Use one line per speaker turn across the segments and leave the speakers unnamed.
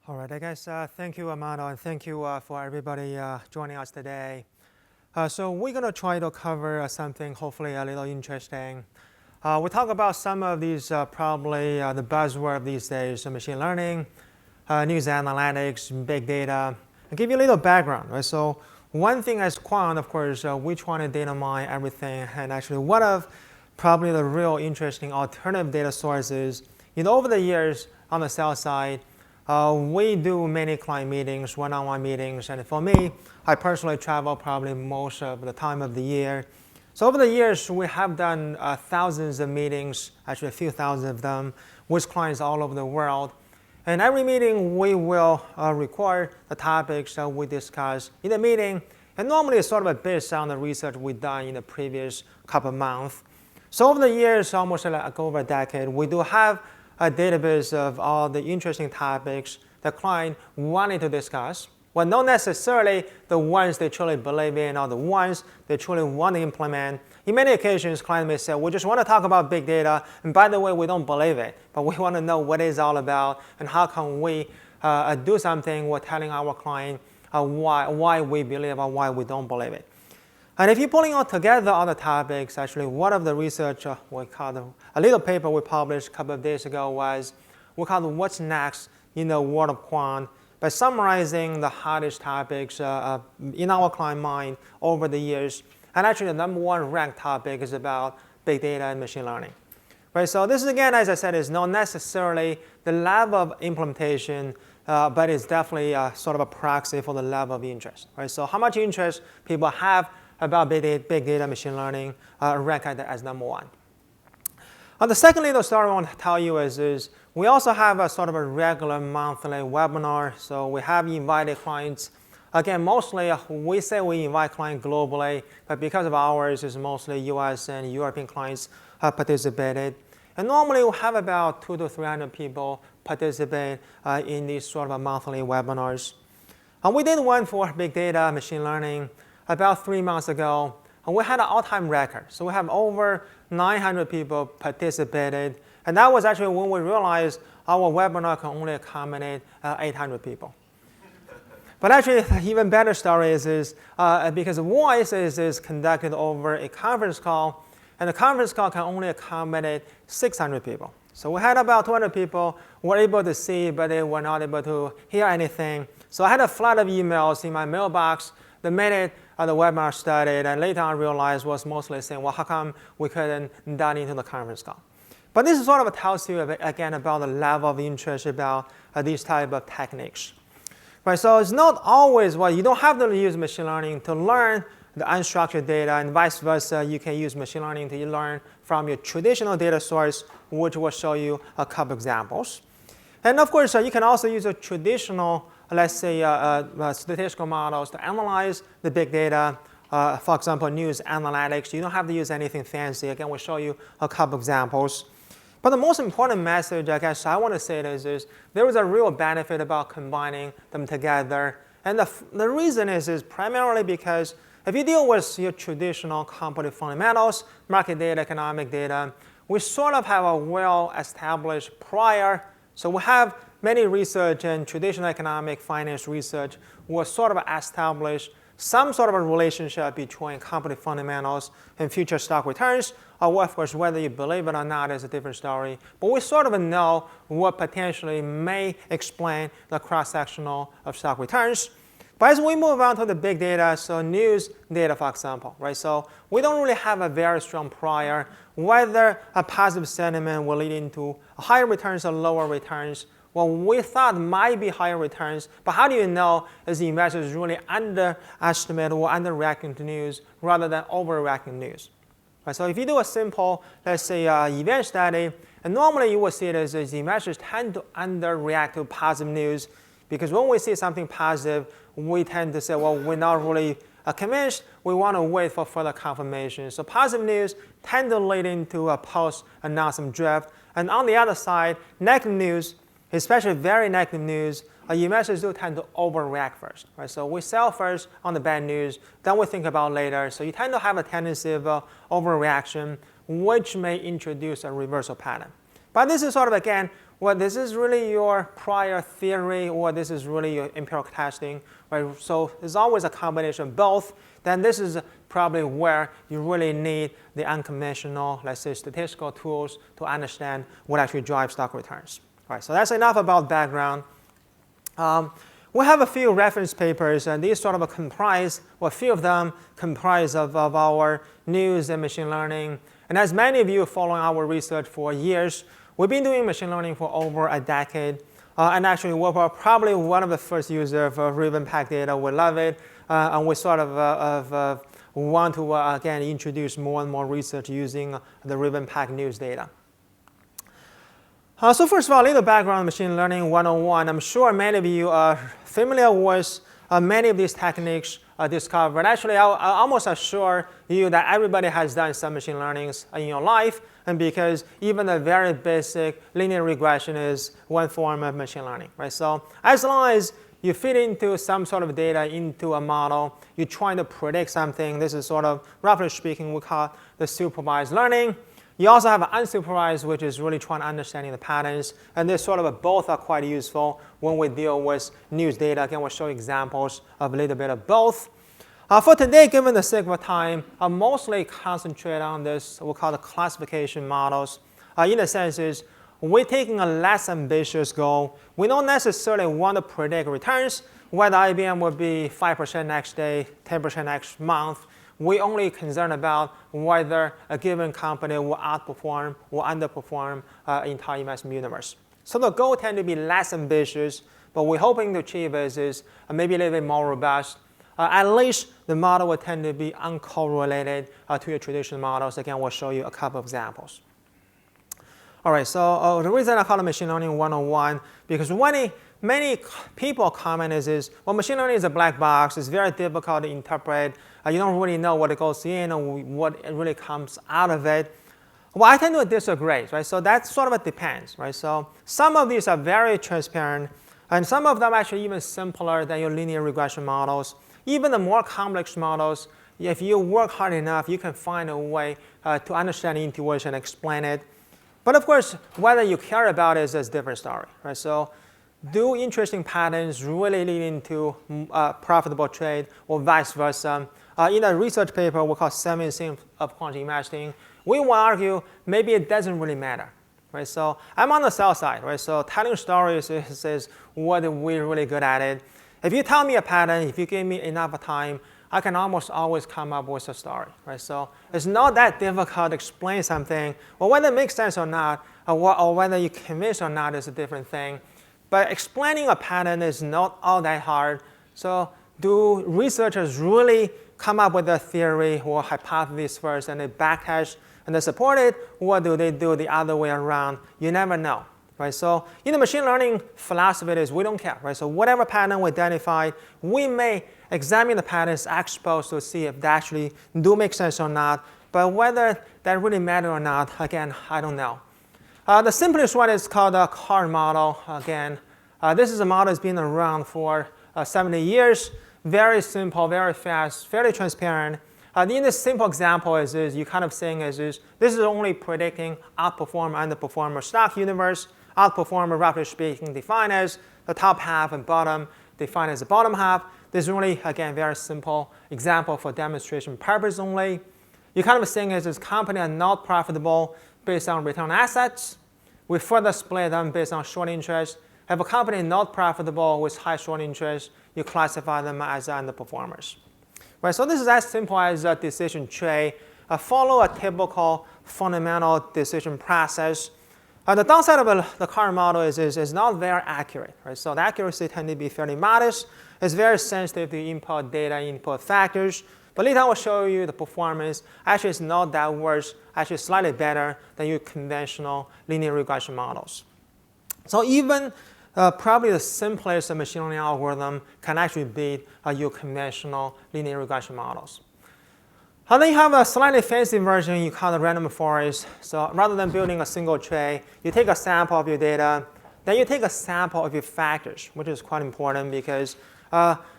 All right, I guess thank you, Amado, and thank you for everybody joining us today. So we're going to try to cover something hopefully a little interesting. We'll talk about some of these probably the buzzword these days, so machine learning, news analytics, big data. I'll give you a little background. Right? So one thing as quant, of course, we're trying to data mine everything, and actually one of probably the real interesting alternative data sources. Over the years on the sales side, we do many client meetings, one-on-one meetings, and for me, I personally travel probably most of the time of the year. So over the years, we have done thousands of meetings, actually a few thousand of them, with clients all over the world. And every meeting, we will record the topics that we discuss in the meeting, and normally it's sort of based on the research we've done in the previous couple of months. So over the years, almost like over a decade, we do have a database of all the interesting topics the client wanted to discuss. Well, not necessarily the ones they truly believe in or the ones they truly want to implement. In many occasions, clients may say, we just want to talk about big data, and by the way, we don't believe it, but we want to know what it's all about and how can we do something. We're telling our client why we believe or why we don't believe it. And if you're pulling all together all the topics, actually one of the research we called a little paper we published a couple of days ago was we called What's Next in the World of Quant, by summarizing the hottest topics in our client mind over the years. And actually the number one ranked topic is about big data and machine learning. Right, so this is, again, as I said, is not necessarily the level of implementation, but it's definitely sort of a proxy for the level of interest. Right, so how much interest people have about big data machine learning ranked as number one. The second little story I want to tell you is we also have a sort of a regular monthly webinar. So we have invited clients. Again, mostly we say we invite clients globally, but because of ours, it's mostly US and European clients participated. And normally we have about 200 to 300 people participate in these sort of monthly webinars. And we did one for big data machine learning about 3 months ago, and we had an all-time record. So we have over 900 people participated, and that was actually when we realized our webinar can only accommodate 800 people. But actually, the even better story is because voice is conducted over a conference call, and the conference call can only accommodate 600 people. So we had about 200 people who were able to see, but they were not able to hear anything. So I had a flood of emails in my mailbox the minute the webinar started, and later on I realized was mostly saying, well, how come we couldn't dive into the conference call? But this is sort of tells you, again, about the level of interest about these type of techniques. Right, so it's not always, well, you don't have to use machine learning to learn the unstructured data, and vice versa. You can use machine learning to learn from your traditional data source, which will show you a couple examples. And of course, you can also use a traditional, let's say, statistical models to analyze the big data. For example, news analytics. You don't have to use anything fancy. Again, we'll show you a couple examples. But the most important message, I guess, I want to say is there is a real benefit about combining them together. And the reason is primarily because if you deal with your traditional comparative fundamentals, market data, economic data, we sort of have a well-established prior. So we have many research and traditional economic finance research will sort of establish some sort of a relationship between company fundamentals and future stock returns. Or of course, whether you believe it or not is a different story. But we sort of know what potentially may explain the cross-sectional of stock returns. But as we move on to the big data, so news data, for example, right? So we don't really have a very strong prior whether a positive sentiment will lead into higher returns or lower returns. Well, we thought might be higher returns, but how do you know is the investors really underestimate or underreacting to news rather than overreacting news? Right, so if you do a simple, let's say, event study, and normally you will see it as the investors tend to underreact to positive news, because when we see something positive, we tend to say, well, we're not really convinced. We want to wait for further confirmation. So positive news tend to lead into a post-announcement drift. And on the other side, negative news, especially very negative news, investors do tend to overreact first. Right? So we sell first on the bad news, then we think about later. So you tend to have a tendency of overreaction, which may introduce a reversal pattern. But this is sort of, again, well, this is really your prior theory, or this is really your empirical testing, right? So there's always a combination of both. Then this is probably where you really need the unconventional, let's say, statistical tools to understand what actually drives stock returns. All right, so that's enough about background. We have a few reference papers, and these sort of comprise, well, a few of them comprise of our news and machine learning. And as many of you following our research for years, we've been doing machine learning for over a decade. And actually, we're probably one of the first users of Ravenpack data. We love it. And we sort of want to, again, introduce more and more research using the Ravenpack news data. So first of all, a little background on machine learning 101. I'm sure many of you are familiar with many of these techniques discovered. Actually, I almost assure you that everybody has done some machine learning in your life, and because even the very basic linear regression is one form of machine learning, right? So as long as you fit into some sort of data into a model, you're trying to predict something. This is sort of, roughly speaking, we call it the supervised learning. You also have unsupervised, which is really trying to understand the patterns. And this sort of both are quite useful when we deal with news data. Again, we'll show examples of a little bit of both. For today, given the sake of time, I'll mostly concentrate on this, we'll call it classification models. In a sense is, we're taking a less ambitious goal. We don't necessarily want to predict returns, whether IBM will be 5% next day, 10% next month. We're only concerned about whether a given company will outperform or underperform entire investment universe. So the goal tends to be less ambitious, but we're hoping to achieve is maybe a little bit more robust. At least the model will tend to be uncorrelated to your traditional models. Again, we'll show you a couple of examples. All right, so the reason I call it machine learning 101, because many people comment is, well, machine learning is a black box. It's very difficult to interpret. You don't really know what it goes in or what really comes out of it. Well, I tend to disagree, right? So that sort of depends, right? So some of these are very transparent, and some of them actually even simpler than your linear regression models. Even the more complex models, if you work hard enough, you can find a way to understand the intuition and explain it. But of course, whether you care about it is a different story, right? So do interesting patterns really lead into profitable trade or vice versa? In a research paper we call 7 Things of Quantitative Investing, we will argue maybe it doesn't really matter, right? So I'm on the sell side, right? So telling stories is what we're really good at it. If you tell me a pattern, if you give me enough time, I can almost always come up with a story, right? So it's not that difficult to explain something. Well, whether it makes sense or not, or whether you're convinced or not is a different thing. But explaining a pattern is not all that hard. So do researchers really come up with a theory or hypothesis first and they backtest and they support it, or do they do the other way around? You never know, right? So in the machine learning philosophy is we don't care, right? So whatever pattern we identify, we may examine the patterns ex post to see if they actually do make sense or not. But whether that really matters or not, again, I don't know. The simplest one is called the CAR model. Again, this is a model that's been around for 70 years. Very simple, very fast, fairly transparent. In this simple example is you're kind of saying is this is only predicting outperform, underperform stock universe. Outperformer, roughly speaking, defined as the top half and bottom defined as the bottom half. This is really, again, very simple example for demonstration purpose only. You're kind of saying is this company are not profitable based on return on assets. We further split them based on short interest. If a company not profitable with high short interest, you classify them as underperformers. Right, so this is as simple as a decision tree. Follow a typical fundamental decision process. The downside of the current model is not very accurate. Right? So the accuracy tends to be fairly modest. It's very sensitive to input data, input factors. But later I will show you the performance. Actually, it's not that worse. Actually, slightly better than your conventional linear regression models. So even probably the simplest machine learning algorithm can actually beat your conventional linear regression models. And then you have a slightly fancy version you call the random forest. So rather than building a single tree, you take a sample of your data, then you take a sample of your factors, which is quite important because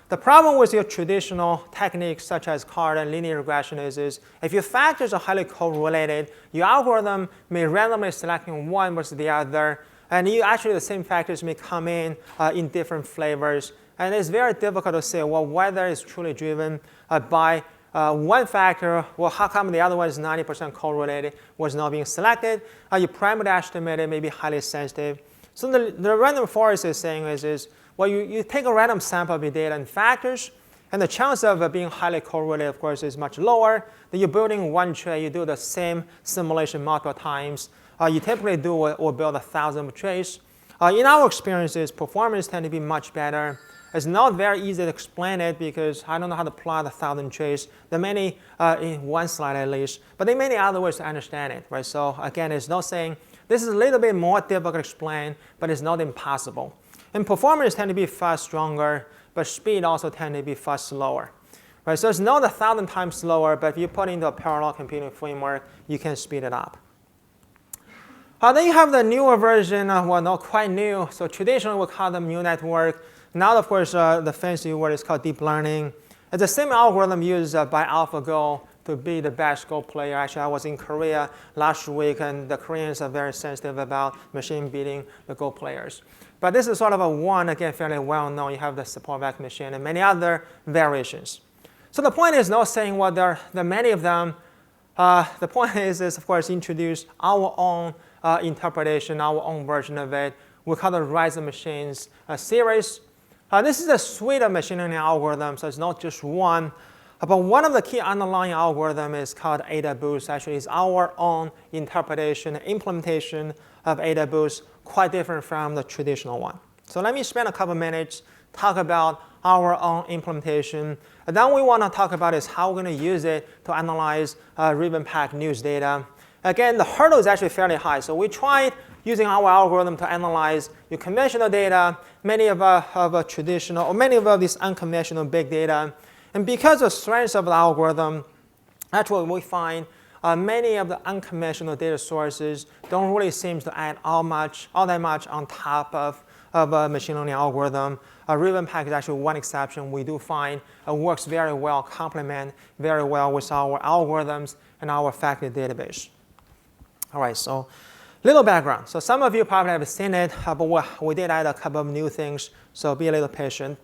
The problem with your traditional techniques such as card and linear regression is if your factors are highly correlated, your algorithm may randomly select one versus the other, and actually the same factors may come in different flavors. And it's very difficult to say, well, whether it's truly driven by one factor. Well, how come the other one is 90% correlated, was not being selected? Your parameter estimator may be highly sensitive. So the random forest is saying is well, you take a random sample of your data and factors, and the chance of being highly correlated, of course, is much lower. Then you're building one trait, you do the same simulation multiple times. You typically do or build 1,000 traits. In our experiences, performance tend to be much better. It's not very easy to explain it because I don't know how to plot 1,000 traits. There are many, in one slide at least, but there are many other ways to understand it, right? So again, it's not saying this is a little bit more difficult to explain, but it's not impossible. And performance tend to be far stronger, but speed also tend to be far slower, right? So it's not 1,000 times slower, but if you put into a parallel computing framework, you can speed it up. Then you have the newer version, well, not quite new. So traditionally, we call them neural network. Now, of course, the fancy word is called deep learning. It's the same algorithm used by AlphaGo to be the best Go player. Actually, I was in Korea last week, and the Koreans are very sensitive about machine beating the Go players. But this is sort of a one, again, fairly well known. You have the support vector machine and many other variations. So the point is not saying, well, there are many of them. The point is, of course, introduce our own interpretation, our own version of it. We call it Rise of Machines series. This is a suite of machine learning algorithms, so it's not just one. But one of the key underlying algorithms is called adaBoost. Actually, it's our own interpretation, implementation of adaBoost, quite different from the traditional one. So let me spend a couple minutes talk about our own implementation. And then we want to talk about is how we're going to use it to analyze Ravenpack news data. Again, the hurdle is actually fairly high. So we tried using our algorithm to analyze your conventional data, many of a traditional, or many of these unconventional big data. And because of the strength of the algorithm, actually we find many of the unconventional data sources don't really seem to add all that much on top of a machine learning algorithm. Ravenpack is actually one exception we do find works very well, complement very well with our algorithms and our factor database. All right, so little background. So some of you probably have seen it, but we did add a couple of new things, so be a little patient.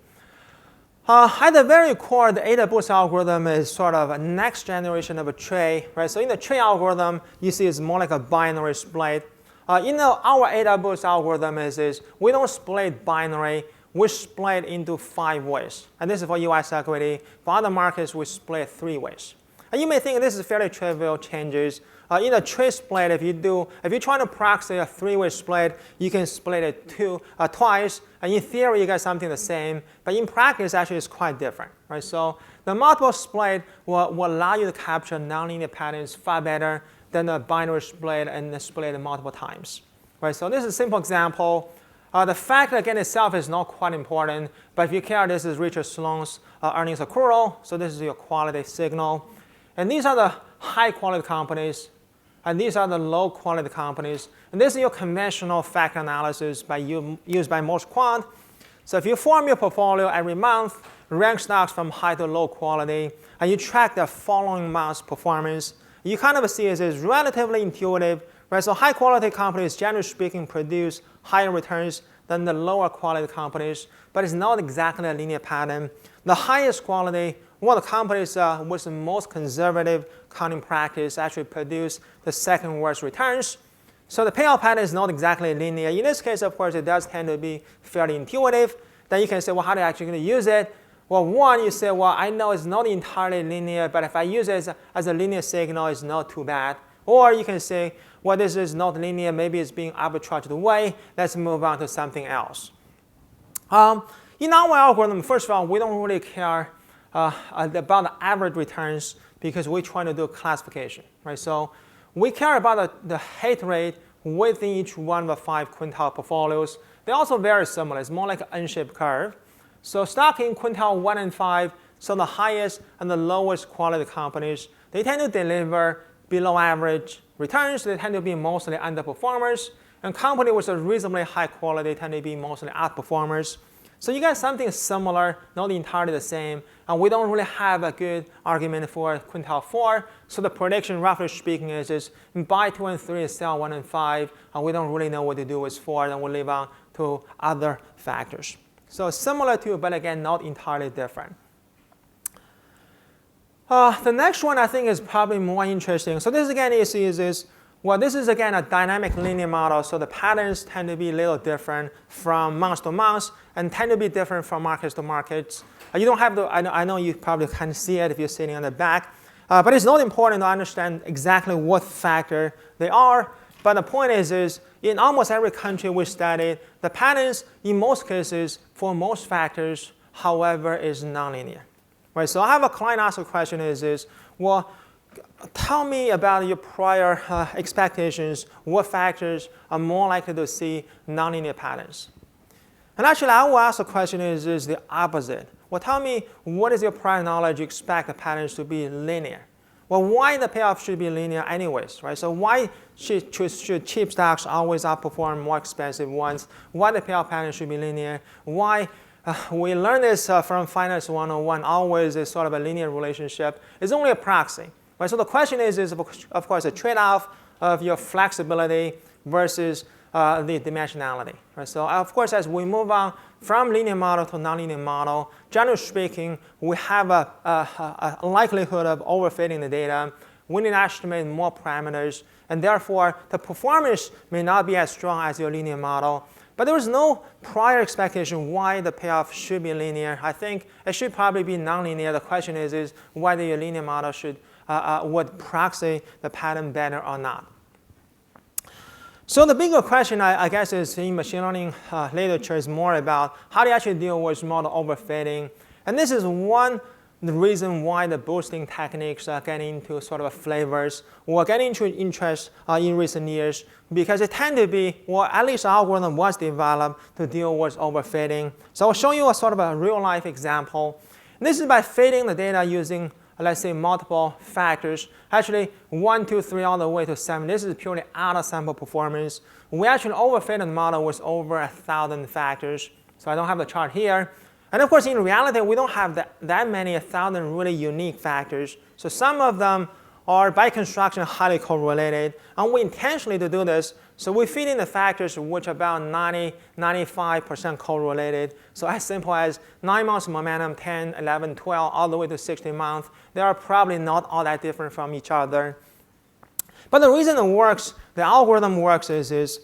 At the very core, the adaBoost algorithm is sort of a next generation of a trait, right? So in the trait algorithm, you see it's more like a binary split. In our adaBoost algorithm is we don't split binary, we split into 5 ways. And this is for US equity. For other markets, we split 3 ways. And you may think this is fairly trivial changes. In a trait split, if you're trying to proxy a 3-way split, you can split it twice. And in theory, you get something the same. But in practice, actually, it's quite different, right? So the multiple split will allow you to capture nonlinear patterns far better than the binary split and the split multiple times, right? So this is a simple example. The fact, again, itself is not quite important. But if you care, this is Richard Sloan's earnings accrual. So this is your quality signal. And these are the high-quality companies. And these are the low-quality companies. And this is your conventional factor analysis used by most quant. So if you form your portfolio every month, rank stocks from high to low quality, and you track the following month's performance, you kind of see it as relatively intuitive, right? So high-quality companies, generally speaking, produce higher returns than the lower-quality companies, but it's not exactly a linear pattern. The highest quality, one of the companies with the most conservative accounting practice actually produce the second worst returns. So the payout pattern is not exactly linear. In this case, of course, it does tend to be fairly intuitive. Then you can say, well, how are you actually going to use it? Well, one, you say, well, I know it's not entirely linear, but if I use it as a linear signal, it's not too bad. Or you can say, well, this is not linear. Maybe it's being arbitraged away. Let's move on to something else. In our algorithm, first of all, we don't really care about the average returns because we're trying to do classification, right? So we care about the hit rate within each one of the 5 quintile portfolios. They're also very similar. It's more like an N-shaped curve. So stock in quintile 1 and 5, so the highest and the lowest quality companies, they tend to deliver below average returns. They tend to be mostly underperformers. And companies with a reasonably high quality tend to be mostly outperformers. So you get something similar, not entirely the same. And we don't really have a good argument for quintile 4. So the prediction, roughly speaking, is by 2 and 3 is cell 1 and 5. And we don't really know what to do with 4. Then we leave on to other factors. So similar to, but again, not entirely different. The next one I think is probably more interesting. So this again well, this is again a dynamic linear model. So the patterns tend to be a little different from month to month and tend to be different from markets to markets. You don't have to, I know you probably can't see it if you're sitting on the back. But it's not important to understand exactly what factor they are. But the point is in almost every country we studied, the patterns in most cases for most factors, however, is nonlinear. Right, so I have a client ask a question well, tell me about your prior expectations. What factors are more likely to see nonlinear patterns? And actually, I will ask the question is the opposite. Well, tell me what is your prior knowledge you expect the patterns to be linear? Well, why the payoff should be linear anyways, right? So why should cheap stocks always outperform more expensive ones? Why the payoff pattern should be linear? Why? We learned this from Finance 101, always is sort of a linear relationship. It's only a proxy. Right? So the question is of course, a trade-off of your flexibility versus the dimensionality. Right? So of course, as we move on from linear model to nonlinear model, generally speaking, we have a likelihood of overfitting the data. We need to estimate more parameters. And therefore, the performance may not be as strong as your linear model. But there was no prior expectation why the payoff should be linear. I think it should probably be nonlinear. The question is whether your linear model would proxy the pattern better or not. So the bigger question, I guess, is in machine learning literature is more about how do you actually deal with model overfitting. And this is the reason why the boosting techniques are getting into sort of flavors or getting into interest in recent years, because it tend to be, well, at least algorithm was developed to deal with overfitting. So I'll show you a sort of a real-life example. And this is by fitting the data using, let's say, multiple factors. Actually, 1, 2, 3, all the way to 7. This is purely out-of-sample performance. We actually overfitted the model with over 1,000 factors. So I don't have the chart here. And of course, in reality, we don't have that many 1,000 really unique factors. So some of them are, by construction, highly correlated. And we intentionally to do this. So we feed in the factors which are about 95% correlated. So as simple as 9 months momentum, 10, 11, 12, all the way to 16 months. They are probably not all that different from each other. But the reason it works, the algorithm works is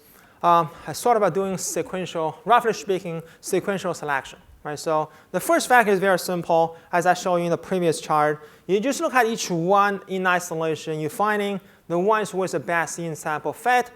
sort of doing sequential, roughly speaking, sequential selection. Right? So the first factor is very simple, as I showed you in the previous chart. You just look at each one in isolation. You're finding the ones with the best in-sample fit.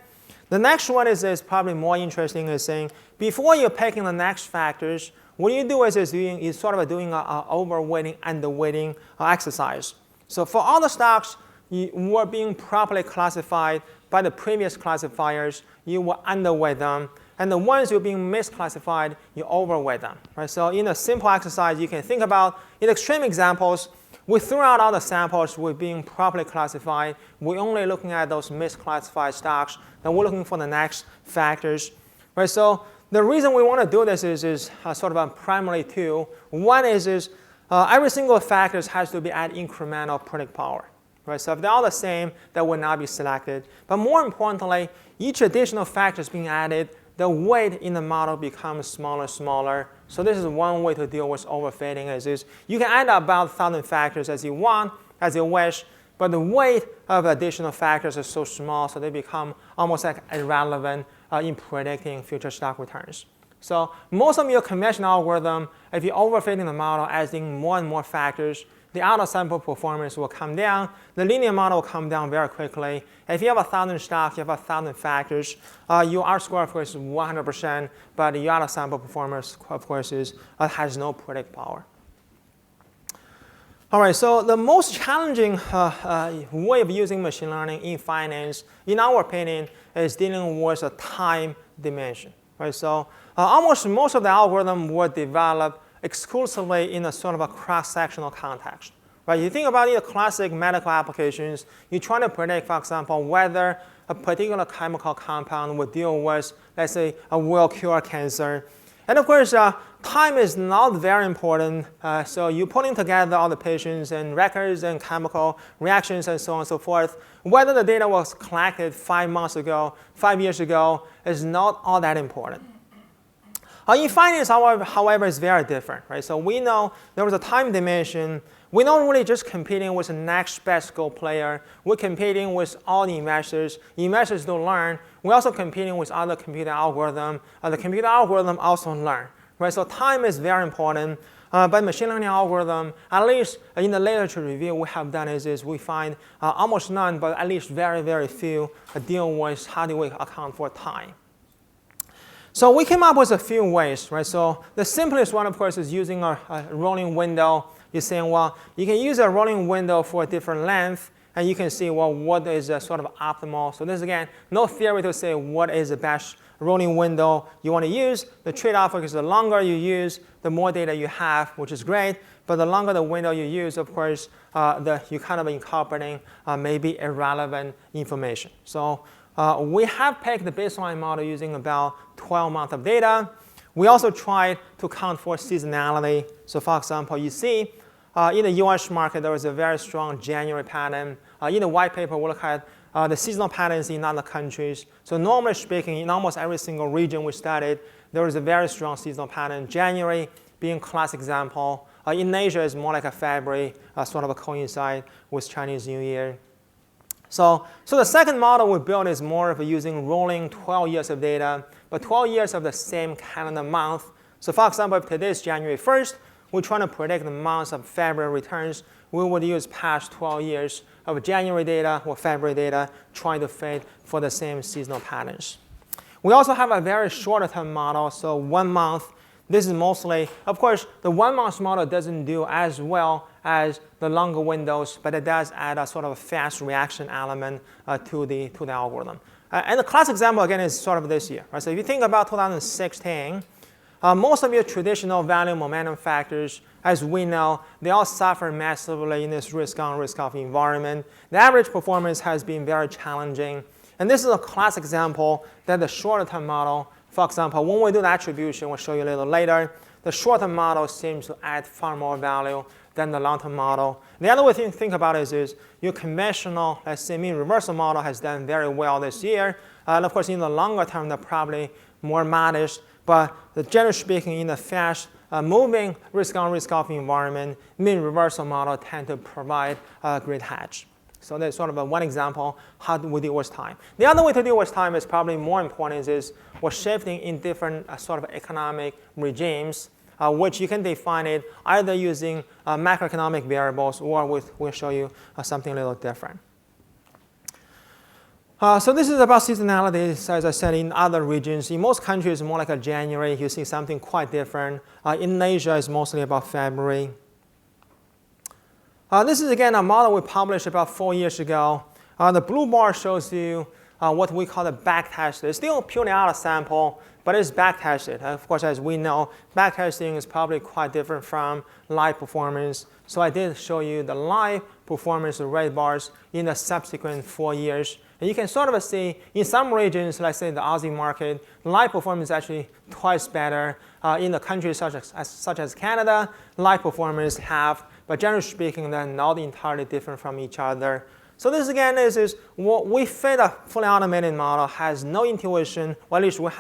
The next one is probably more interesting, is saying before you're picking the next factors, what you do is sort of doing an overweighting, underweighting exercise. So for all the stocks you were being properly classified by the previous classifiers, you will underweight them. And the ones you're being misclassified, you overweight them. Right? So in a simple exercise, you can think about, in extreme examples, we threw out all the samples with being properly classified. We're only looking at those misclassified stocks. And we're looking for the next factors. Right? So the reason we want to do this is sort of primarily two. One is every single factor has to be at incremental predict power. Right? So if they're all the same, that will not be selected. But more importantly, each additional factor is being added, the weight in the model becomes smaller and smaller. So this is one way to deal with overfitting is you can add about 1,000 factors as you want, as you wish, but the weight of additional factors is so small, so they become almost like irrelevant in predicting future stock returns. So most of your conventional algorithm, if you're overfitting the model, adding more and more factors, the out-of-sample performance will come down. The linear model will come down very quickly. If you have 1,000 stocks, you have 1,000 factors, your R-square, of course, is 100%, but your out-of-sample performance, of course, has no predict power. All right, so the most challenging way of using machine learning in finance, in our opinion, is dealing with a time dimension. Right? So almost most of the algorithm were developed exclusively in a sort of a cross-sectional context. Right? You think about the classic medical applications, you're trying to predict, for example, whether a particular chemical compound would deal with, let's say, will cure cancer. And of course, time is not very important. So you're putting together all the patients and records and chemical reactions and so on and so forth. Whether the data was collected 5 months ago, 5 years ago, is not all that important. In finance, however, is very different, right? So we know there was a time dimension. We're not really just competing with the next best Go player. We're competing with all the investors. Investors don't learn. We're also competing with other computer algorithms. The computer algorithm also learn, right? So time is very important. But machine learning algorithm, at least in the literature review we have done is we find almost none, but at least very, very few deal with how do we account for time. So we came up with a few ways, right? So the simplest one, of course, is using a rolling window. You're saying, well, you can use a rolling window for a different length, and you can see, well, what is sort of optimal. So this, again, no theory to say what is the best rolling window you want to use. The trade-off is the longer you use, the more data you have, which is great. But the longer the window you use, of course, you're kind of incorporating maybe irrelevant information. So we have picked the baseline model using about 12 months of data. We also tried to count for seasonality. So for example, you see in the US market, there was a very strong January pattern. In the white paper, we look at the seasonal patterns in other countries. So normally speaking, in almost every single region we studied, there was a very strong seasonal pattern. January being a classic example. In Asia, it's more like a February, sort of a coincide with Chinese New Year. So the second model we built is more of using rolling 12 years of data, but 12 years of the same calendar month. So for example, if today is January 1st, we're trying to predict the months of February returns. We would use past 12 years of January data or February data, trying to fit for the same seasonal patterns. We also have a very shorter term model, so 1 month. This is mostly, of course, the 1 month model doesn't do as well as the longer windows, but it does add a sort of a fast reaction element to the algorithm. And the classic example, again, is sort of this year. Right? So if you think about 2016, most of your traditional value momentum factors, as we know, they all suffer massively in this risk-on, risk-off environment. The average performance has been very challenging. And this is a classic example that the shorter-term model, for example, when we do the attribution, we'll show you a little later, the short-term model seems to add far more value than the long-term model. The other way to think about it is your conventional, let's say, mean reversal model has done very well this year. And of course, in the longer term, they're probably more modest. But generally speaking, in the fast moving risk-on, risk-off environment, mean reversal model tend to provide a great hedge. So that's sort of one example how we deal with time. The other way to deal with time is probably more important is we're shifting in different sort of economic regimes, which you can define it either using macroeconomic variables or we'll show you something a little different. So this is about seasonality, as I said, in other regions. In most countries, more like a January, you see something quite different. In Asia, it's mostly about February. This is, again, a model we published about 4 years ago. The blue bar shows you what we call the backtested. It's still purely out of sample, but it's backtested. Of course, as we know, backtesting is probably quite different from live performance. So I did show you the live performance red bars in the subsequent 4 years. And you can sort of see in some regions, let's say the Aussie market, live performance is actually twice better. In the countries such as Canada, live performance half. But generally speaking, they're not entirely different from each other. So this, again, is what we fit a fully automated model, has no intuition, or at least we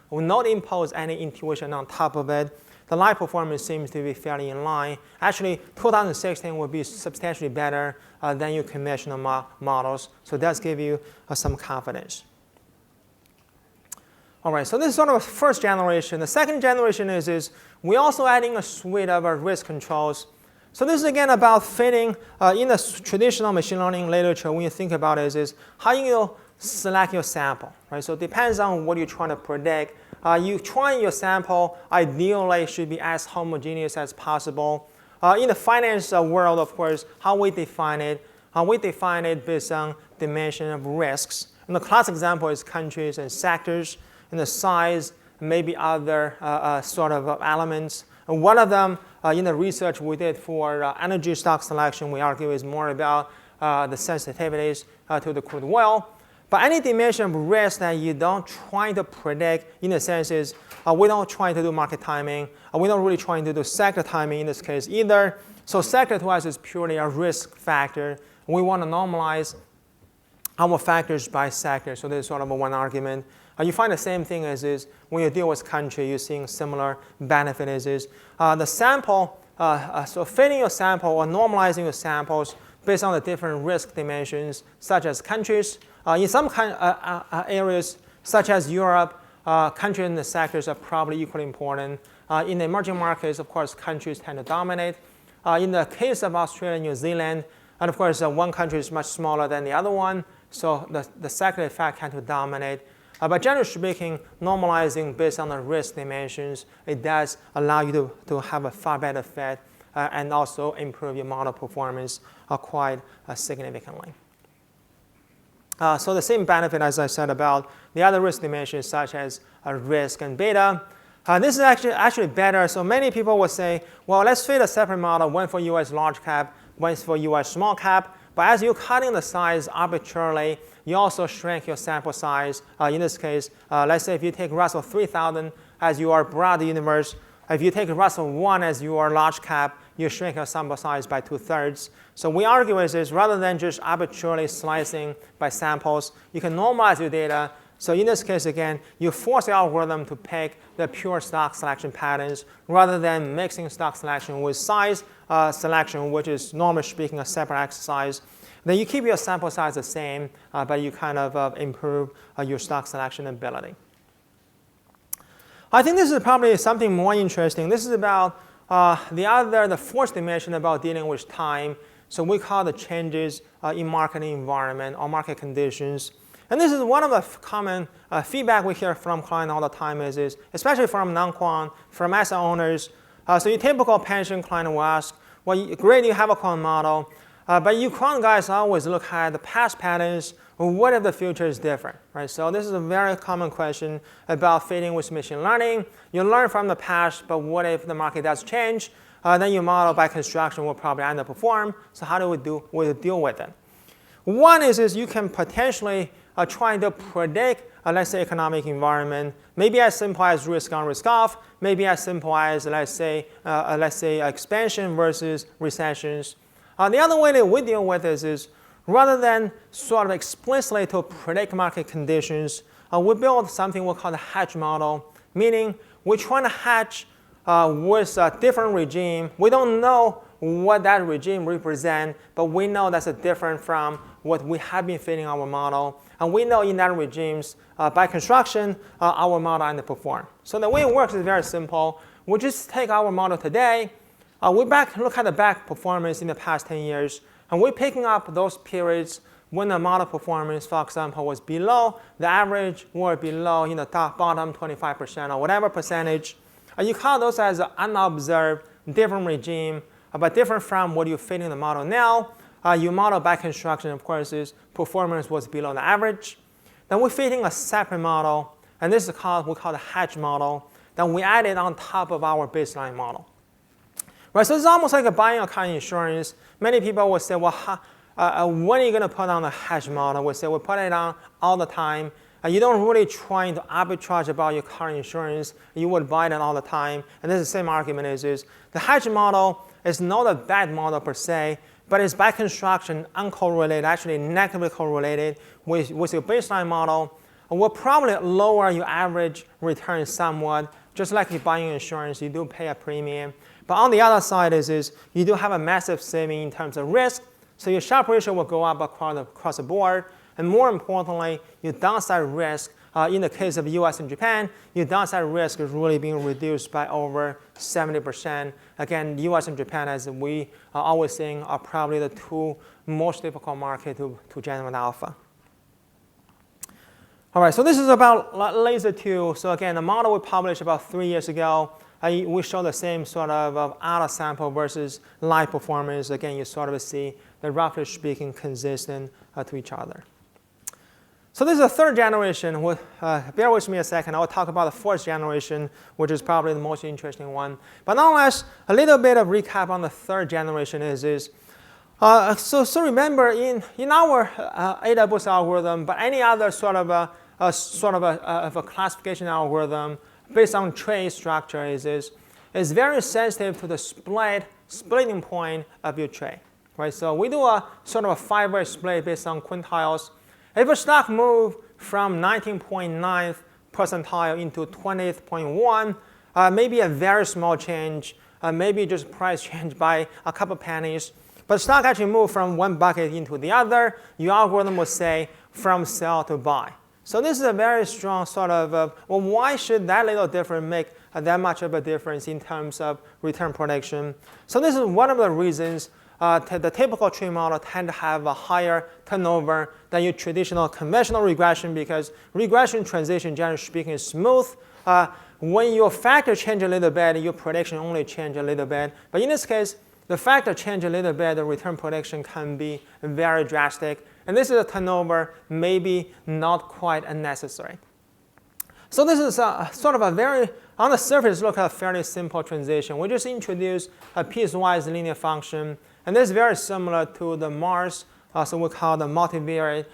will not impose any intuition on top of it. The live performance seems to be fairly in line. Actually, 2016 will be substantially better than your conventional models. So it does give you some confidence. All right, so this is sort of a first generation. The second generation is we're also adding a suite of risk controls. So this is, again, about fitting in the traditional machine learning literature. When you think about it, is how you select your sample. Right? So it depends on what you're trying to predict. You try your sample, ideally, should be as homogeneous as possible. In the finance world, of course, how we define it based on dimension of risks. And the classic example is countries and sectors, and the size, maybe other sort of elements. And one of them, in the research we did for energy stock selection, we argue is more about the sensitivities to the crude oil. But any dimension of risk that you don't try to predict, in a sense, is we don't try to do market timing. We don't really try to do sector timing in this case either. So sector to us is purely a risk factor. We want to normalize our factors by sector. So this is sort of one argument. You find the same thing as is when you deal with country, you're seeing similar benefit as is. The sample, so fitting your sample or normalizing your samples based on the different risk dimensions, such as countries. In some areas, such as Europe, countries and the sectors are probably equally important. In the emerging markets, of course, countries tend to dominate. In the case of Australia and New Zealand, and of course, one country is much smaller than the other one, so the sector effect tends to dominate. But generally speaking, normalizing based on the risk dimensions, it does allow you to have a far better fit and also improve your model performance quite significantly. So the same benefit, as I said, about the other risk dimensions, such as risk and beta. This is actually better. So many people will say, well, let's fit a separate model, one for US large cap, one for US small cap. But as you're cutting the size arbitrarily, you also shrink your sample size. In this case, let's say if you take Russell 3000 as your broad universe, if you take Russell 1 as your large cap, you shrink your sample size by 2/3. So we argue is this, rather than just arbitrarily slicing by samples, you can normalize your data. So in this case, again, you force the algorithm to pick the pure stock selection patterns rather than mixing stock selection with size selection, which is normally speaking a separate exercise. Then you keep your sample size the same, but you kind of improve your stock selection ability. I think this is probably something more interesting. This is about the fourth dimension about dealing with time. So we call the changes in market environment or market conditions. And this is one of the common feedback we hear from clients all the time is especially from non-quant, from asset owners. So your typical pension client will ask, well, great, you have a quant model, but you quant guys always look at the past patterns. What if the future is different, right? So this is a very common question about fitting with machine learning. You learn from the past, but what if the market does change? Then your model by construction will probably underperform. So how do we deal with it? One is you can potentially try to predict, let's say, economic environment, maybe as simple as risk on, risk off, maybe as simple as, let's say, expansion versus recessions. The other way that we deal with this is rather than sort of explicitly to predict market conditions, we build something we call the hedge model, meaning we're trying to hedge with a different regime. We don't know what that regime represents, but we know that's different from what we have been fitting our model. And we know in that regimes, by construction, our model underperform. So the way it works is very simple. We just take our model today. We look at the back performance in the past 10 years. And we're picking up those periods when the model performance, for example, was below the average or below the bottom 25% or whatever percentage. You call those as an unobserved, different regime, but different from what you fit in the model now. Your model by construction, of course, is performance was below the average. Then we're fitting a separate model, and this is we call the hedge model. Then we add it on top of our baseline model. Right, so it's almost like buying a car insurance. Many people will say, well, when are you going to put on the hedge model? We say we put it on all the time. You don't really try to arbitrage about your car insurance. You would buy it all the time. And this is the same argument is the hedge model is not a bad model per se, but it's by construction uncorrelated, actually negatively correlated with your baseline model. And will probably lower your average return somewhat. Just like you're buying insurance, you do pay a premium. But on the other side is you do have a massive saving in terms of risk. So your Sharpe ratio will go up across the board. And more importantly, your downside risk, in the case of the US and Japan, your downside risk is really being reduced by over 70%. Again, the US and Japan, as we are always saying, are probably the two most difficult markets to generate alpha. All right, so this is about laser 2. So again, the model we published about 3 years ago. We show the same sort of out of sample versus live performance. Again, you sort of see the roughly speaking consistent to each other. So this is the third generation. Bear with me a second. I'll talk about the fourth generation, which is probably the most interesting one. But nonetheless, a little bit of recap on the third generation is So remember, in our adaBoost algorithm, but any other sort of a classification algorithm based on trait structure is very sensitive to the splitting point of your trait, right? So we do a sort of a 5-way split based on quintiles. If a stock move from 19.9th percentile into 20th.1, maybe a very small change, maybe just price change by a couple pennies. But stock actually moved from one bucket into the other. Your algorithm would say from sell to buy. So this is a very strong sort of, well, why should that little difference make that much of a difference in terms of return prediction? So this is one of the reasons the typical tree model tend to have a higher turnover than your traditional conventional regression, because regression transition, generally speaking, is smooth. When your factor change a little bit, your prediction only change a little bit. But in this case, the factor change a little bit, the return prediction can be very drastic. And this is a turnover maybe not quite unnecessary. So this is sort of a very, on the surface, look at a fairly simple transition. We just introduced a piecewise linear function. And this is very similar to the Mars, so we call the multivariate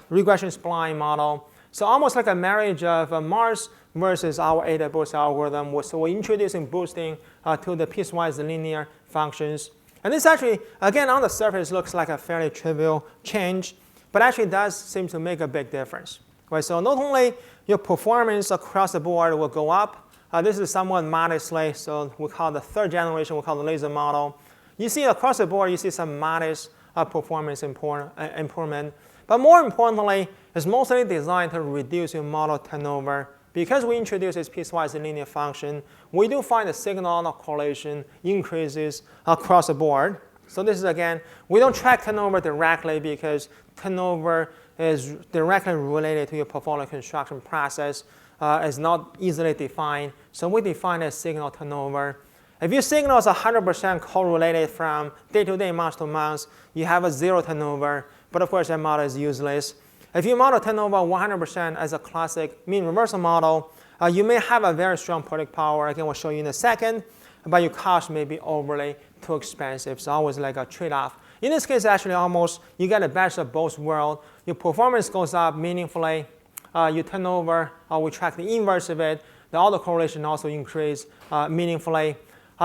regression spline model. So almost like a marriage of Mars versus our adaBoost algorithm. So we're introducing boosting to the piecewise linear functions. And this actually, again, on the surface looks like a fairly trivial change, but actually does seem to make a big difference. Right? So not only your performance across the board will go up, this is somewhat modestly, so we call the third generation, we call the laser model. You see across the board, you see some modest performance improvement. But more importantly, it's mostly designed to reduce your model turnover. Because we introduce this piecewise linear function, we do find the signal autocorrelation increases across the board. So this is, again, we don't track turnover directly because turnover is directly related to your portfolio construction process. It's not easily defined. So we define as signal turnover. If your signal is 100% correlated from day to day, month to month, you have a 0 turnover. But of course, that model is useless. If you model turnover 100% as a classic mean reversal model, you may have a very strong predict power. Again, we'll show you in a second. But your cost may be overly too expensive. So always like a trade-off. In this case, actually, almost you get the best of both worlds. Your performance goes up meaningfully. Your turnover, we track the inverse of it. The autocorrelation also increase meaningfully.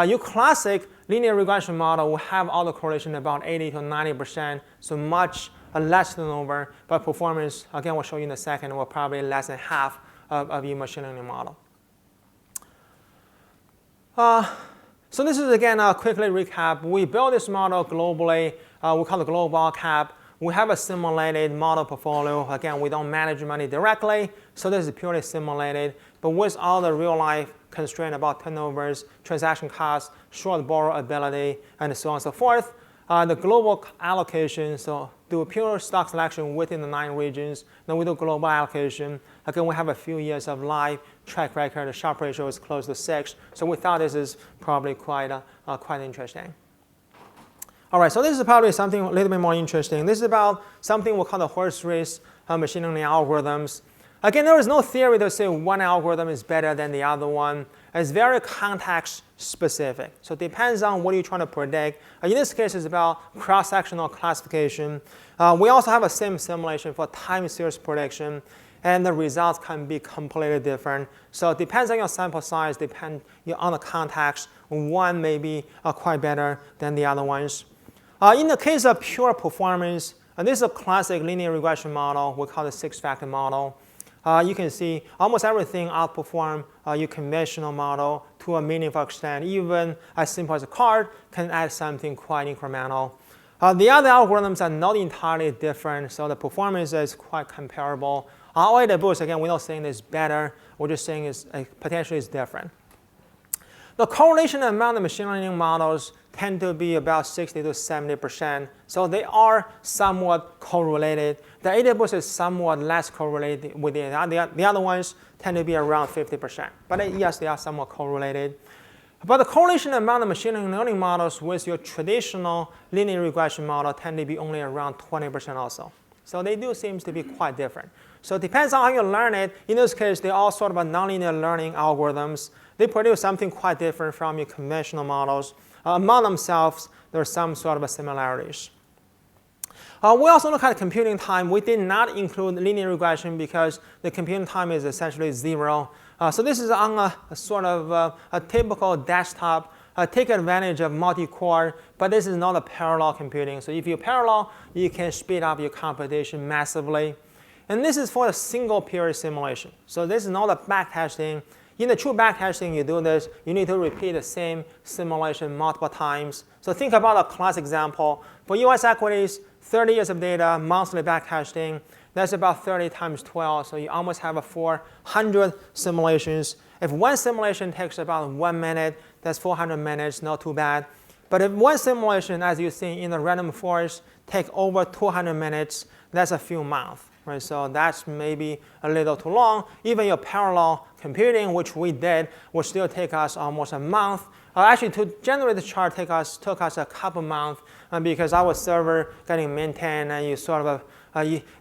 Your classic linear regression model will have autocorrelation about 80 to 90%, so much less turnover, but performance, again, we'll show you in a second, will probably less than half of your machine learning model. So this is, again, quickly recap. We built this model globally. We call it global cap. We have a simulated model portfolio. Again, we don't manage money directly, so this is purely simulated. But with all the real-life constraint about turnovers, transaction costs, short borrow ability, and so on and so forth, the global allocation, so do pure stock selection within the 9 regions. Then we do global allocation. Again, we have a few years of live track record. The Sharpe ratio is close to 6. So we thought this is probably quite interesting. All right, so this is probably something a little bit more interesting. This is about something we call the horse race machine learning algorithms. Again, there is no theory to say one algorithm is better than the other one. It's very context specific. So it depends on what you're trying to predict. In this case, it's about cross-sectional classification. We also have a sim simulation for time series prediction. And the results can be completely different. So it depends on your sample size, depends on the context. One may be quite better than the other ones. In the case of pure performance, and this is a classic linear regression model. We call it 6-factor model. You can see almost everything outperform your conventional model to a meaningful extent. Even as simple as a card can add something quite incremental. The other algorithms are not entirely different, so the performance is quite comparable. Our adaBoost, again, we're not saying it's better. We're just saying it's potentially it's different. The correlation among the machine learning models tend to be about 60 to 70%. So they are somewhat correlated. The adaBoost is somewhat less correlated with the other ones tend to be around 50%. But yes, they are somewhat correlated. But the correlation among the machine learning models with your traditional linear regression model tend to be only around 20% also. So they do seem to be quite different. So it depends on how you learn it. In this case, they're all sort of nonlinear learning algorithms. They produce something quite different from your conventional models. among themselves, there's some sort of similarities. We also look at computing time. We did not include linear regression because the computing time is essentially 0. So this is on a sort of a typical desktop. Take advantage of multi-core, but this is not a parallel computing. So if you parallel, you can speed up your computation massively. And this is for a single period simulation. So this is not a backtesting. In the true backtesting, you do this, you need to repeat the same simulation multiple times. So think about a class example. For US equities, 30 years of data, monthly backtesting. That's about 30 times 12. So you almost have 400 simulations. If one simulation takes about 1 minute, that's 400 minutes, not too bad. But if one simulation, as you see in the random forest, take over 200 minutes, that's a few months. Right? So that's maybe a little too long. Even your parallel computing, which we did, will still take us almost a month. Actually, to generate the chart took us a couple months because our server getting maintained, and you sort of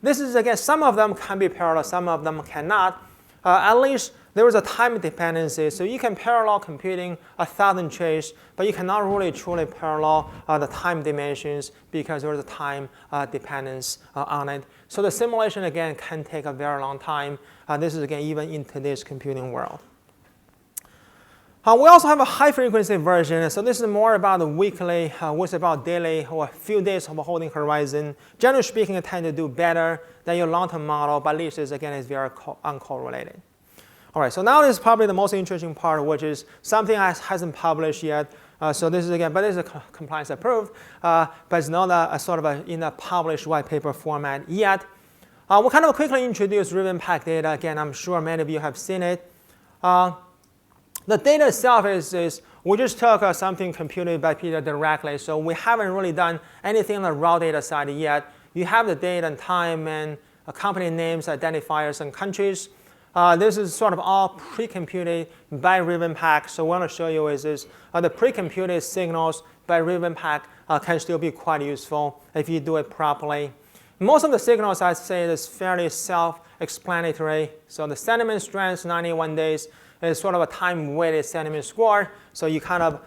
this is again, some of them can be parallel, some of them cannot. At least there is a time dependency, so you can parallel computing 1,000 traits, but you cannot really truly parallel the time dimensions because there is a time dependence on it. So the simulation, again, can take a very long time. This is, again, even in today's computing world. We also have a high-frequency version. So this is more about the weekly, with about daily or a few days of a holding horizon. Generally speaking, it tends to do better than your long-term model, but at least, again, it's very uncorrelated. All right, so now this is probably the most interesting part, which is something that hasn't published yet. So this is, again, but this is compliance approved, but it's not a sort of in a published white paper format yet. We'll kind of quickly introduce Ravenpack data. Again, I'm sure many of you have seen it. The data itself is we just took something computed by Peter directly, so we haven't really done anything on the raw data side yet. You have the date and time and company names, identifiers, and countries. This is sort of all pre-computed by Ravenpack. So what I want to show you is the pre-computed signals by Ravenpack can still be quite useful if you do it properly. Most of the signals, I'd say, is fairly self-explanatory. So the sentiment strength, 91 days, is sort of a time-weighted sentiment score. So you kind of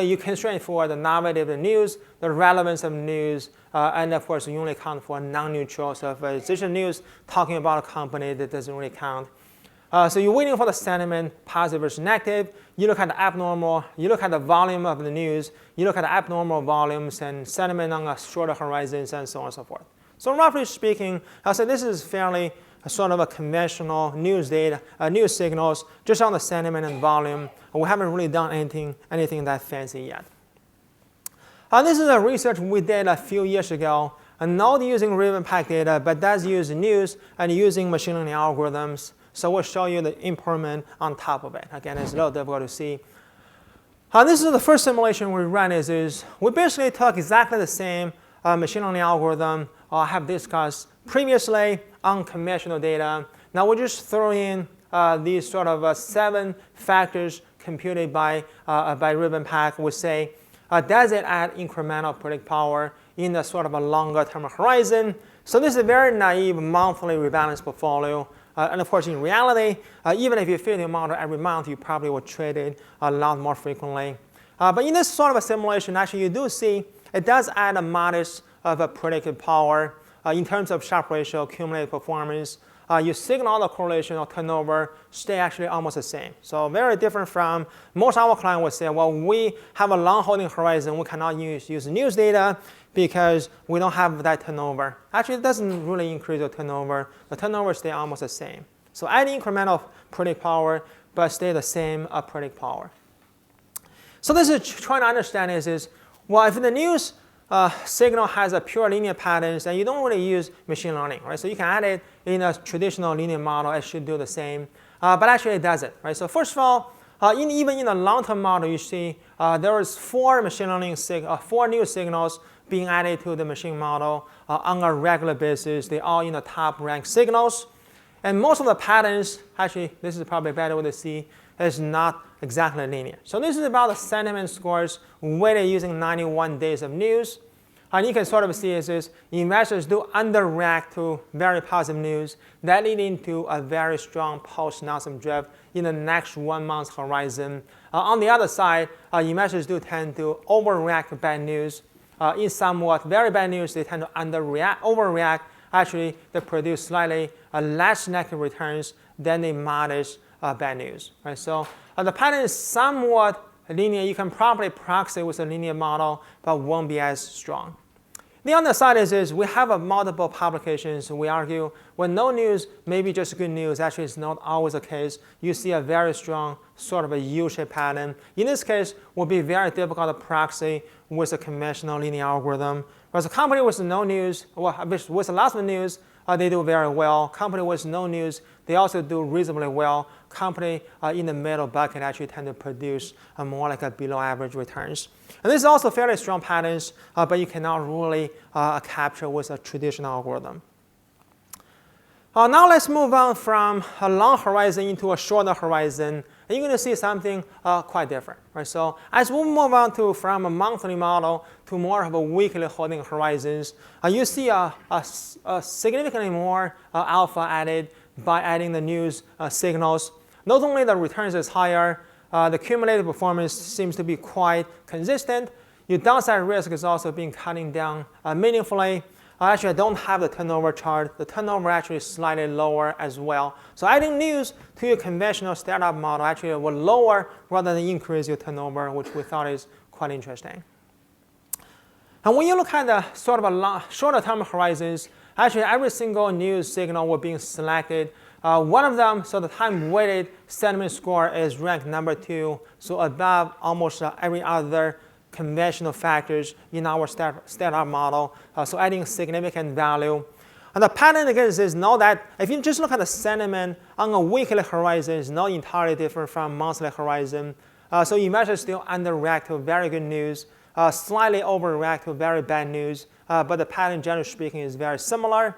you constrain for the novelty of the news, the relevance of news, and of course, you only count for non-neutral. So if it's just news talking about a company, that doesn't really count. So you're waiting for the sentiment, positive versus negative. You look at the abnormal. You look at the volume of the news. You look at the abnormal volumes and sentiment on a shorter horizons and so on and so forth. So roughly speaking, I'll say this is fairly sort of a conventional news data, news signals, just on the sentiment and volume. We haven't really done anything that fancy yet. This is a research we did a few years ago, not using Ravenpack data, but does use news and using machine learning algorithms. So we'll show you the improvement on top of it. Again, it's a little difficult to see. This is the first simulation we ran. Is we basically took exactly the same machine learning algorithm I have discussed previously on conventional data. Now we're just throwing in these sort of 7 factors computed by Ravenpack. We say, does it add incremental predict power in a sort of a longer term horizon? So this is a very naive monthly rebalance portfolio. And of course, in reality, even if you fit your model every month, you probably will trade it a lot more frequently. But in this sort of a simulation, actually, you do see it does add a modest of a predictive power in terms of Sharpe ratio, cumulative performance. Your signal autocorrelation or turnover stay actually almost the same. So very different from most of our clients would say, well, we have a long holding horizon. We cannot use news data because we don't have that turnover. Actually, it doesn't really increase the turnover. The turnover stay almost the same. So add incremental predict power, but stay the same predict power. So this is trying to understand is well, if the news signal has a pure linear patterns, and you don't really use machine learning, right? So you can add it in a traditional linear model. It should do the same, but actually it doesn't, right? So first of all, even in a long-term model, you see there is 4 machine learning 4 new signals being added to the machine model on a regular basis. They're all in the top ranked signals, and most of the patterns, actually, this is probably a better way to see, is not exactly linear. So this is about the sentiment scores weighted using 91 days of news. And you can sort of see is investors do underreact to very positive news that leading to a very strong post-announcement drift in the next 1 month horizon. On the other side, investors do tend to overreact to bad news. In somewhat very bad news, they tend to overreact. Actually, they produce slightly less negative returns than the modest bad news. Right? So the pattern is somewhat linear. You can probably proxy with a linear model, but won't be as strong. The other side is we have multiple publications. We argue when no news may be just good news. Actually, it's not always the case. You see a very strong sort of a U-shaped pattern. In this case, it will be very difficult to proxy with a conventional linear algorithm. Whereas a company with no news, well, with lots of news, they do very well. Company with no news, they also do reasonably well. Company in the middle bucket actually tend to produce more like a below average returns. And this is also fairly strong patterns, but you cannot really capture with a traditional algorithm. Now let's move on from a long horizon into a shorter horizon. And you're going to see something quite different. Right? So as we move on from a monthly model to more of a weekly holding horizons, you see a significantly more alpha added by adding the news signals. Not only the returns is higher, the cumulative performance seems to be quite consistent. Your downside risk is also being cutting down meaningfully. Actually, I don't have the turnover chart. The turnover actually is slightly lower as well. So adding news to your conventional startup model actually will lower rather than increase your turnover, which we thought is quite interesting. And when you look at the sort of a shorter term horizons, actually every single news signal will be selected. One of them, so the time-weighted sentiment score is ranked number 2, so above almost every other conventional factors in our startup model, so adding significant value. And the pattern again is know that if you just look at the sentiment on a weekly horizon, it's not entirely different from monthly horizon. So investors still underreact to very good news, slightly overreact to very bad news, but the pattern, generally speaking, is very similar.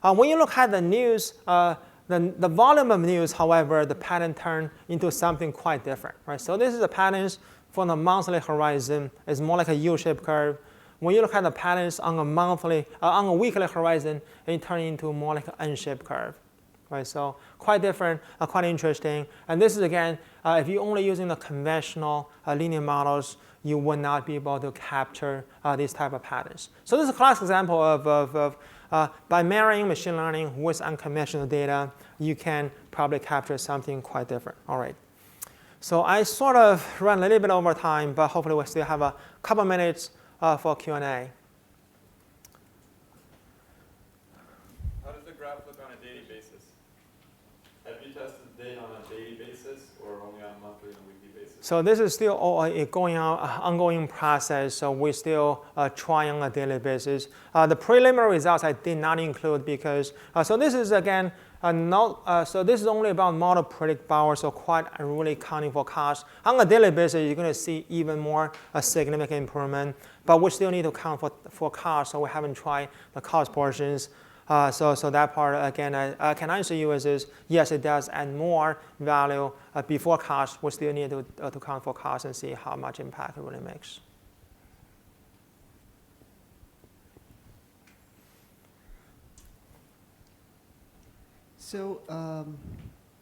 When you look at the news, the volume of news, however, the pattern turned into something quite different. Right? So this is the patterns for the monthly horizon. It's more like a U-shaped curve. When you look at the patterns on a weekly horizon, it turns into more like an N-shaped curve. Right? So quite different, quite interesting. And this is, again, if you're only using the conventional linear models, you will not be able to capture these type of patterns. So this is a classic example of by marrying machine learning with unconventional data, you can probably capture something quite different. All right. So I sort of ran a little bit over time, but hopefully we'll still have a couple minutes for Q&A.
How does the graph look on a daily basis? Have you tested the data on a daily basis or only on a monthly and a weekly basis?
So this is still a ongoing process, so we're still trying on a daily basis. The preliminary results I did not include because, so this is again, so this is only about model predict power, so quite really counting for cost. On a daily basis, you're going to see even more significant improvement, but we still need to count for cost, so we haven't tried the cost portions. So that part, again, I can answer you is yes, it does add more value before cost. We still need to count for cost and see how much impact it really makes.
So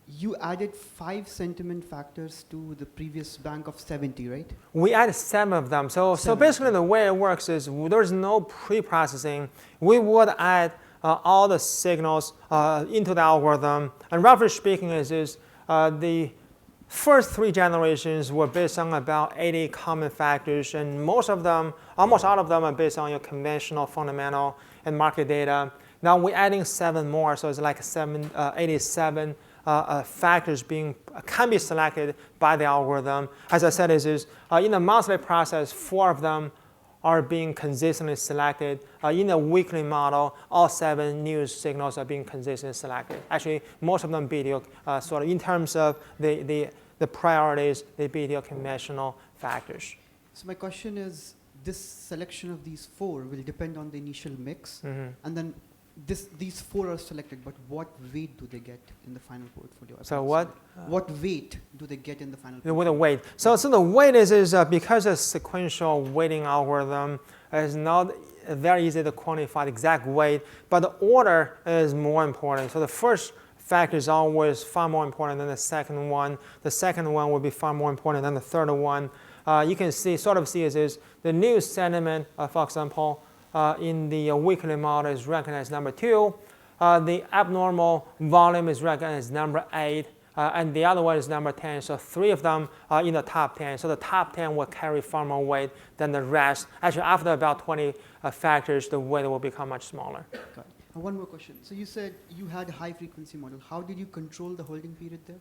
you added 5 sentiment factors to the previous bank of 70, right?
We added 7 of them. So basically the way it works is there's no pre-processing. We would add all the signals into the algorithm. And roughly speaking is the first 3 generations were based on about 80 common factors. And most of them, almost all of them are based on your conventional fundamental and market data. Now we're adding 7 more, so it's like 87 factors can be selected by the algorithm. As I said, in the monthly process, 4 of them are being consistently selected. In the weekly model, all 7 news signals are being consistently selected. Actually, most of them beat your sort of in terms of the priorities, they beat your conventional factors.
So my question is, this selection of these 4 will depend on the initial mix, and then these 4 are selected, but what weight do they get in the final portfolio?
So what?
What weight do they get in the final
With
portfolio?
a weight. So the weight is because a sequential weighting algorithm is not very easy to quantify the exact weight, but the order is more important. So the first factor is always far more important than the second one. The second one will be far more important than the third one. You can see, sort of see is the new sentiment, for example, in the weekly model is recognized as number 2. The abnormal volume is recognized as number 8. And the other one is number 10. So 3 of them are in the top 10. So the top 10 will carry far more weight than the rest. Actually, after about 20 factors, the weight will become much smaller.
Got it. One more question. So you said you had a high frequency model. How did you control the holding period there?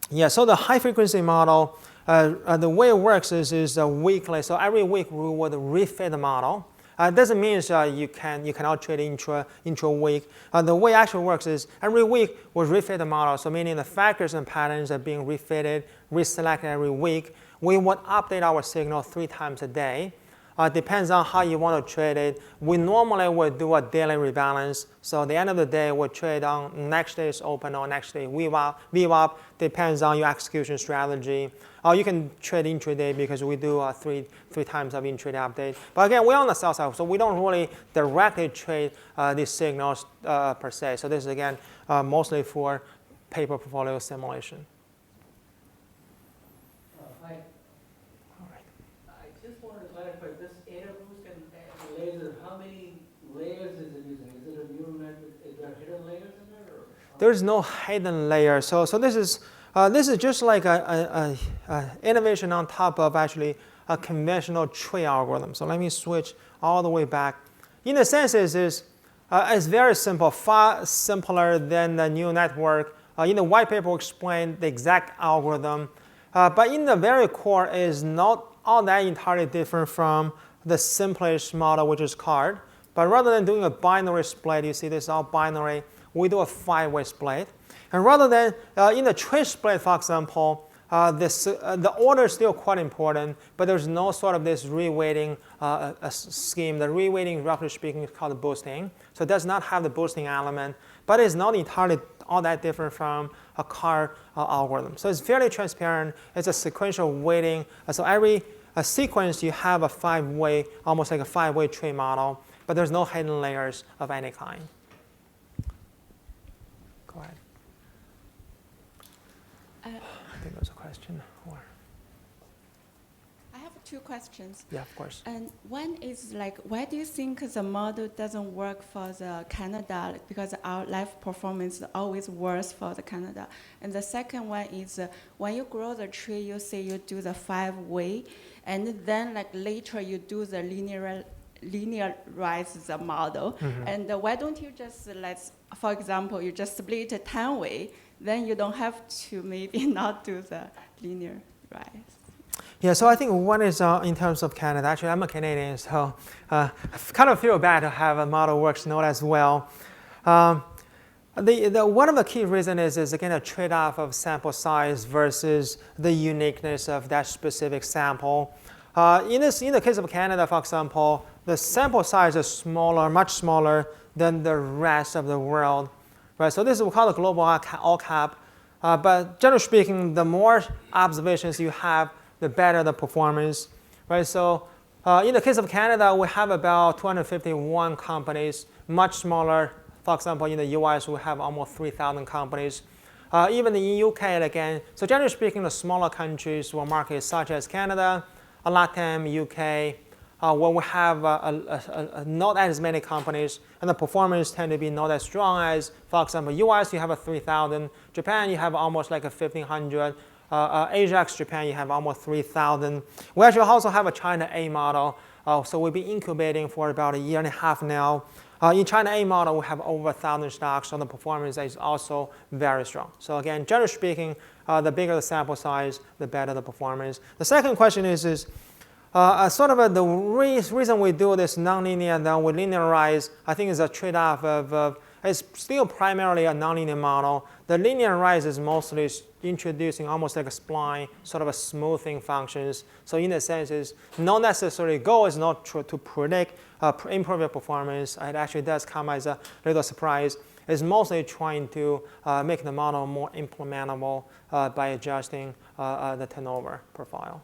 Yeah, so the high frequency model, the way it works is weekly. So every week we would refit the model. It doesn't mean you cannot trade intra-week. The way it actually works is every week we refit the model. So meaning the factors and patterns are being refitted, reselected every week. We would update our signal 3 times a day. Depends on how you want to trade it. We normally would do a daily rebalance. So at the end of the day, we'll trade on next day's open or next day VWAP. Depends on your execution strategy. Or you can trade intraday because we do three times of intraday update. But again, we're on the sell side, so we don't really directly trade these signals per se. So this is, again, mostly for paper portfolio simulation.
Hi.
All right.
I just wanted to clarify this adaBoost and laser. How many layers is it using? Is it a neural network? Is there hidden layers in there? Or
There's no hidden layer. So this is just like a innovation on top of actually a conventional tree algorithm. So let me switch all the way back. In a sense, it's very simple, far simpler than the neural network. In the white paper, we explain the exact algorithm. But in the very core is not all that entirely different from the simplest model, which is card. But rather than doing a binary split, you see this is all binary, we do a 5-way split. And rather than in the tree split, for example, the order is still quite important, but there's no sort of this reweighting scheme. The reweighting, roughly speaking, is called boosting. So it does not have the boosting element, but it's not entirely all that different from a card algorithm. So it's fairly transparent. It's a sequential weighting. So every sequence, you have a 5-way, almost like a 5-way tree model, but there's no hidden layers of any kind. Go ahead. I think there's a question. Or
I have 2 questions.
yeah, of course.
And one is like, why do you think the model doesn't work for the Canada? Because our life performance is always worse for the Canada. And the second one is when you grow the tree, you say you do the 5-way, and then like later you do the linearize the model.
Mm-hmm.
And why don't you just for example, you just split it 10-way, then you don't have to maybe not do the linear rise.
Yeah, so I think one is in terms of Canada. Actually, I'm a Canadian, so I kind of feel bad to have a model works not as well. One of the key reasons is again a trade-off of sample size versus the uniqueness of that specific sample. In the case of Canada, for example, the sample size is smaller, much smaller than the rest of the world. Right, so this is we call it global all cap. But generally speaking, the more observations you have, the better the performance. Right, so in the case of Canada, we have about 251 companies, much smaller. For example, in the US, we have almost 3,000 companies. Even in the UK, again, so generally speaking, the smaller countries or markets such as Canada, LATAM, UK, where we have not as many companies, and the performance tend to be not as strong as, for example, US, you have a 3,000. Japan, you have almost like a 1,500. Asia ex Japan, you have almost 3,000. We actually also have a China A model. So we've been incubating for about a year and a half now. In China A model, we have over 1,000 stocks, so the performance is also very strong. So again, generally speaking, the bigger the sample size, the better the performance. The second question is the reason we do this nonlinear and then we linearize, I think is a trade-off of It's still primarily a nonlinear model. The linear rise is mostly introducing almost like a spline, sort of a smoothing functions. So in a sense, is not necessarily goal is not to predict improve your performance. It actually does come as a little surprise. It's mostly trying to make the model more implementable by adjusting the turnover profile.